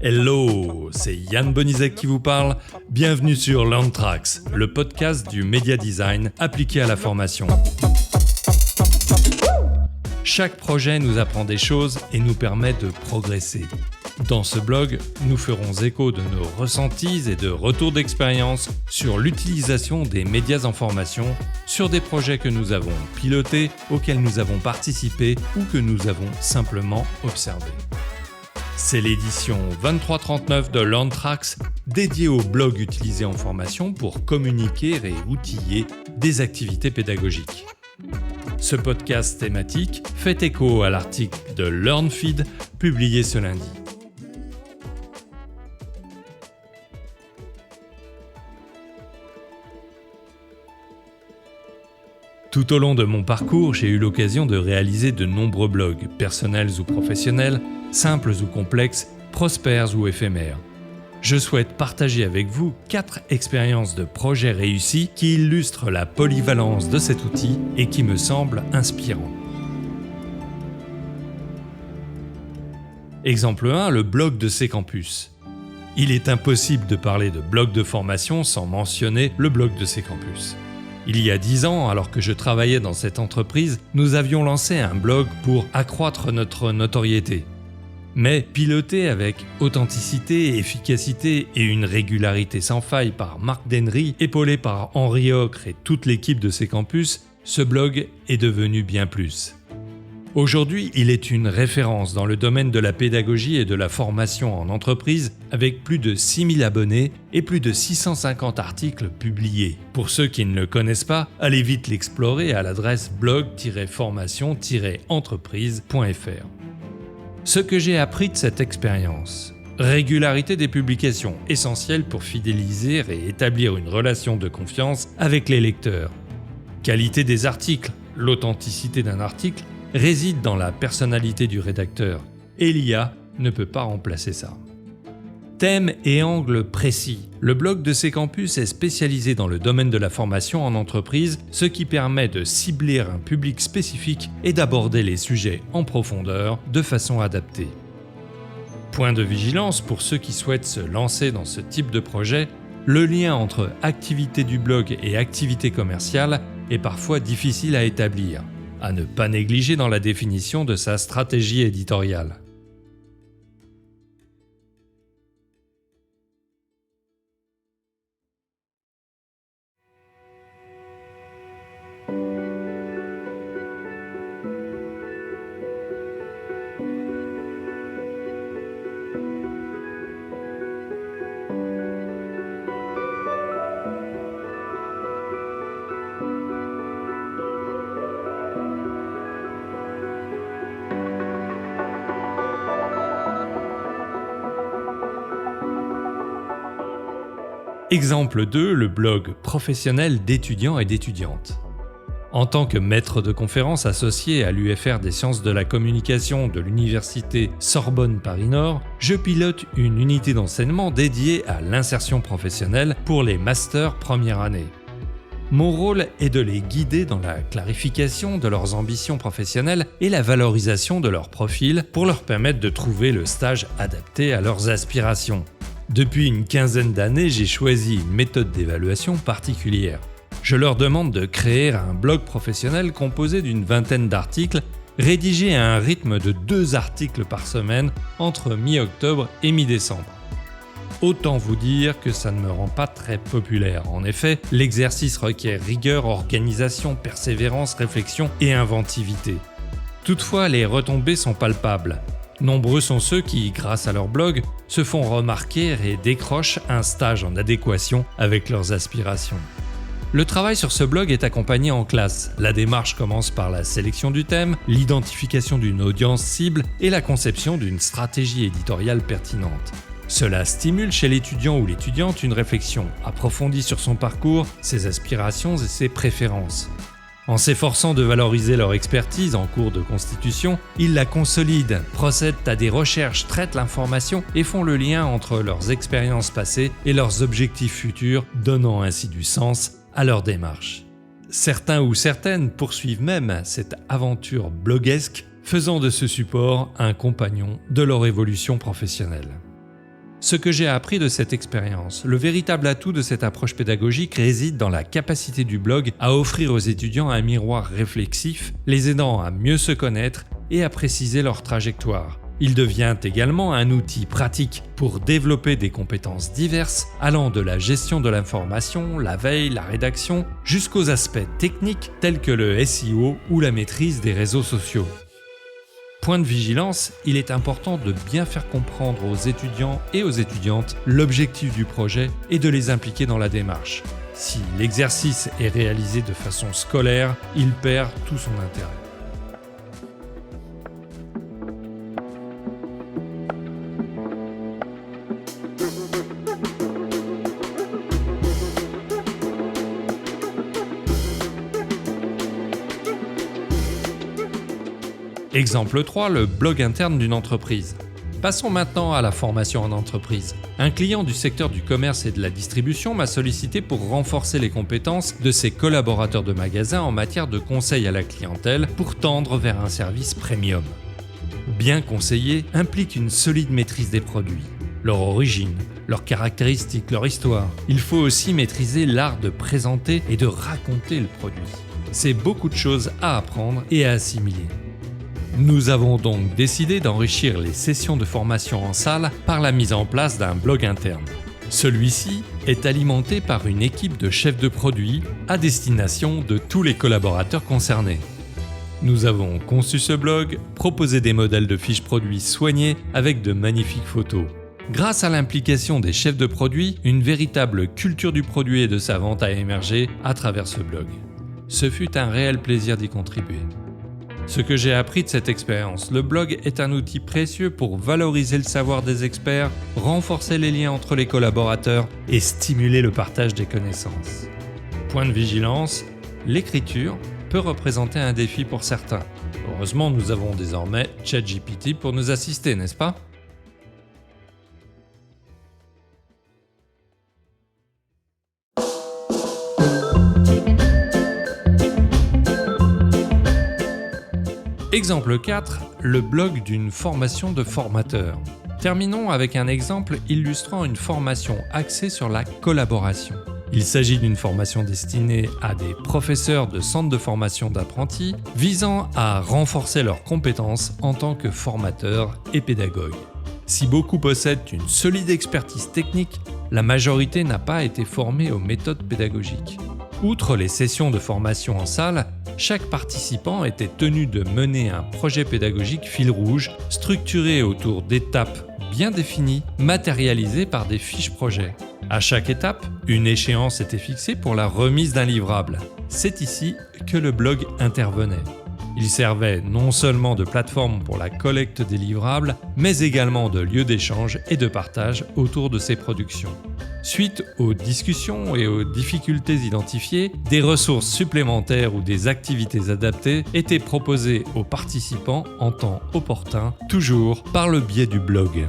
Hello, c'est Yann Bonizek qui vous parle. Bienvenue sur LearnTracks, le podcast du média design appliqué à la formation. Chaque projet nous apprend des choses et nous permet de progresser. Dans ce blog, nous ferons écho de nos ressentis et de retours d'expérience sur l'utilisation des médias en formation, sur des projets que nous avons pilotés, auxquels nous avons participé ou que nous avons simplement observés. C'est l'édition 2339 de LearnTracks, dédiée au blog utilisé en formation pour communiquer et outiller des activités pédagogiques. Ce podcast thématique fait écho à l'article de LearnFeed publié ce lundi. Tout au long de mon parcours, j'ai eu l'occasion de réaliser de nombreux blogs, personnels ou professionnels, simples ou complexes, prospères ou éphémères. Je souhaite partager avec vous 4 expériences de projets réussis qui illustrent la polyvalence de cet outil et qui me semblent inspirants. Exemple 1, le blog de C-Campus. Il est impossible de parler de blog de formation sans mentionner le blog de C-Campus. Il y a 10 ans, alors que je travaillais dans cette entreprise, nous avions lancé un blog pour accroître notre notoriété. Mais piloté avec authenticité, efficacité et une régularité sans faille par Marc Dennery, épaulé par Henri Ocre et toute l'équipe de C-Campus, ce blog est devenu bien plus. Aujourd'hui, il est une référence dans le domaine de la pédagogie et de la formation en entreprise avec plus de 6000 abonnés et plus de 650 articles publiés. Pour ceux qui ne le connaissent pas, allez vite l'explorer à l'adresse blog-formation-entreprise.fr. Ce que j'ai appris de cette expérience. Régularité des publications, essentielle pour fidéliser et établir une relation de confiance avec les lecteurs. Qualité des articles, l'authenticité d'un article réside dans la personnalité du rédacteur, et l'IA ne peut pas remplacer ça. Thème et angle précis. Le blog de C-Campus est spécialisé dans le domaine de la formation en entreprise, ce qui permet de cibler un public spécifique et d'aborder les sujets en profondeur de façon adaptée. Point de vigilance pour ceux qui souhaitent se lancer dans ce type de projet, le lien entre activité du blog et activité commerciale est parfois difficile à établir. À ne pas négliger dans la définition de sa stratégie éditoriale. Exemple 2, le blog professionnel d'étudiants et d'étudiantes. En tant que maître de conférences associé à l'UFR des sciences de la communication de l'université Sorbonne Paris-Nord, je pilote une unité d'enseignement dédiée à l'insertion professionnelle pour les masters première année. Mon rôle est de les guider dans la clarification de leurs ambitions professionnelles et la valorisation de leur profil pour leur permettre de trouver le stage adapté à leurs aspirations. Depuis une quinzaine d'années, j'ai choisi une méthode d'évaluation particulière. Je leur demande de créer un blog professionnel composé d'une vingtaine d'articles, rédigés à un rythme de 2 articles par semaine entre mi-octobre et mi-décembre. Autant vous dire que ça ne me rend pas très populaire. En effet, l'exercice requiert rigueur, organisation, persévérance, réflexion et inventivité. Toutefois, les retombées sont palpables. Nombreux sont ceux qui, grâce à leur blog, se font remarquer et décrochent un stage en adéquation avec leurs aspirations. Le travail sur ce blog est accompagné en classe. La démarche commence par la sélection du thème, l'identification d'une audience cible et la conception d'une stratégie éditoriale pertinente. Cela stimule chez l'étudiant ou l'étudiante une réflexion approfondie sur son parcours, ses aspirations et ses préférences. En s'efforçant de valoriser leur expertise en cours de constitution, ils la consolident, procèdent à des recherches, traitent l'information et font le lien entre leurs expériences passées et leurs objectifs futurs, donnant ainsi du sens à leur démarche. Certains ou certaines poursuivent même cette aventure bloguesque, faisant de ce support un compagnon de leur évolution professionnelle. Ce que j'ai appris de cette expérience, le véritable atout de cette approche pédagogique réside dans la capacité du blog à offrir aux étudiants un miroir réflexif, les aidant à mieux se connaître et à préciser leur trajectoire. Il devient également un outil pratique pour développer des compétences diverses, allant de la gestion de l'information, la veille, la rédaction, jusqu'aux aspects techniques tels que le SEO ou la maîtrise des réseaux sociaux. Point de vigilance, il est important de bien faire comprendre aux étudiants et aux étudiantes l'objectif du projet et de les impliquer dans la démarche. Si l'exercice est réalisé de façon scolaire, il perd tout son intérêt. Exemple 3, le blog interne d'une entreprise. Passons maintenant à la formation en entreprise. Un client du secteur du commerce et de la distribution m'a sollicité pour renforcer les compétences de ses collaborateurs de magasin en matière de conseil à la clientèle pour tendre vers un service premium. Bien conseiller implique une solide maîtrise des produits, leur origine, leurs caractéristiques, leur histoire. Il faut aussi maîtriser l'art de présenter et de raconter le produit. C'est beaucoup de choses à apprendre et à assimiler. Nous avons donc décidé d'enrichir les sessions de formation en salle par la mise en place d'un blog interne. Celui-ci est alimenté par une équipe de chefs de produits à destination de tous les collaborateurs concernés. Nous avons conçu ce blog, proposé des modèles de fiches produits soignés avec de magnifiques photos. Grâce à l'implication des chefs de produits, une véritable culture du produit et de sa vente a émergé à travers ce blog. Ce fut un réel plaisir d'y contribuer. Ce que j'ai appris de cette expérience, le blog est un outil précieux pour valoriser le savoir des experts, renforcer les liens entre les collaborateurs et stimuler le partage des connaissances. Point de vigilance, l'écriture peut représenter un défi pour certains. Heureusement, nous avons désormais ChatGPT pour nous assister, n'est-ce pas ? Exemple 4, le blog d'une formation de formateur. Terminons avec un exemple illustrant une formation axée sur la collaboration. Il s'agit d'une formation destinée à des professeurs de centres de formation d'apprentis visant à renforcer leurs compétences en tant que formateurs et pédagogues. Si beaucoup possèdent une solide expertise technique, la majorité n'a pas été formée aux méthodes pédagogiques. Outre les sessions de formation en salle, chaque participant était tenu de mener un projet pédagogique fil rouge, structuré autour d'étapes bien définies, matérialisées par des fiches projets. À chaque étape, une échéance était fixée pour la remise d'un livrable. C'est ici que le blog intervenait. Il servait non seulement de plateforme pour la collecte des livrables, mais également de lieu d'échange et de partage autour de ces productions. Suite aux discussions et aux difficultés identifiées, des ressources supplémentaires ou des activités adaptées étaient proposées aux participants en temps opportun, toujours par le biais du blog.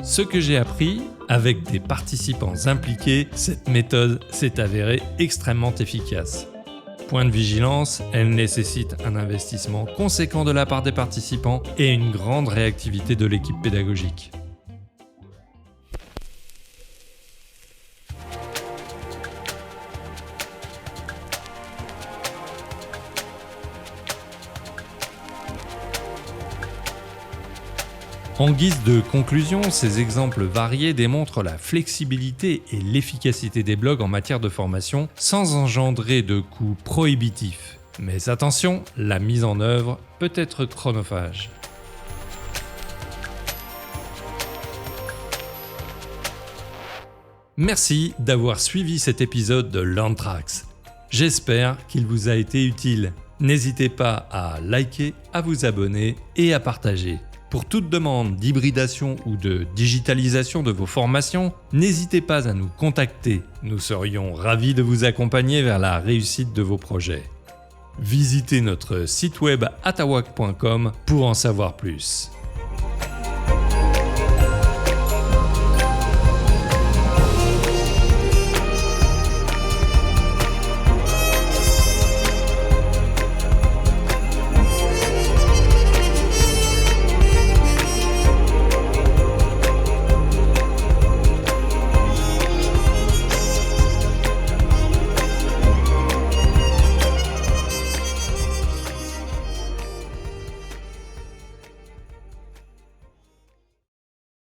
Ce que j'ai appris, avec des participants impliqués, cette méthode s'est avérée extrêmement efficace. Point de vigilance, elle nécessite un investissement conséquent de la part des participants et une grande réactivité de l'équipe pédagogique. En guise de conclusion, ces exemples variés démontrent la flexibilité et l'efficacité des blogs en matière de formation sans engendrer de coûts prohibitifs. Mais attention, la mise en œuvre peut être chronophage. Merci d'avoir suivi cet épisode de LearnTracks. J'espère qu'il vous a été utile. N'hésitez pas à liker, à vous abonner et à partager. Pour toute demande d'hybridation ou de digitalisation de vos formations, n'hésitez pas à nous contacter. Nous serions ravis de vous accompagner vers la réussite de vos projets. Visitez notre site web atawak.com pour en savoir plus.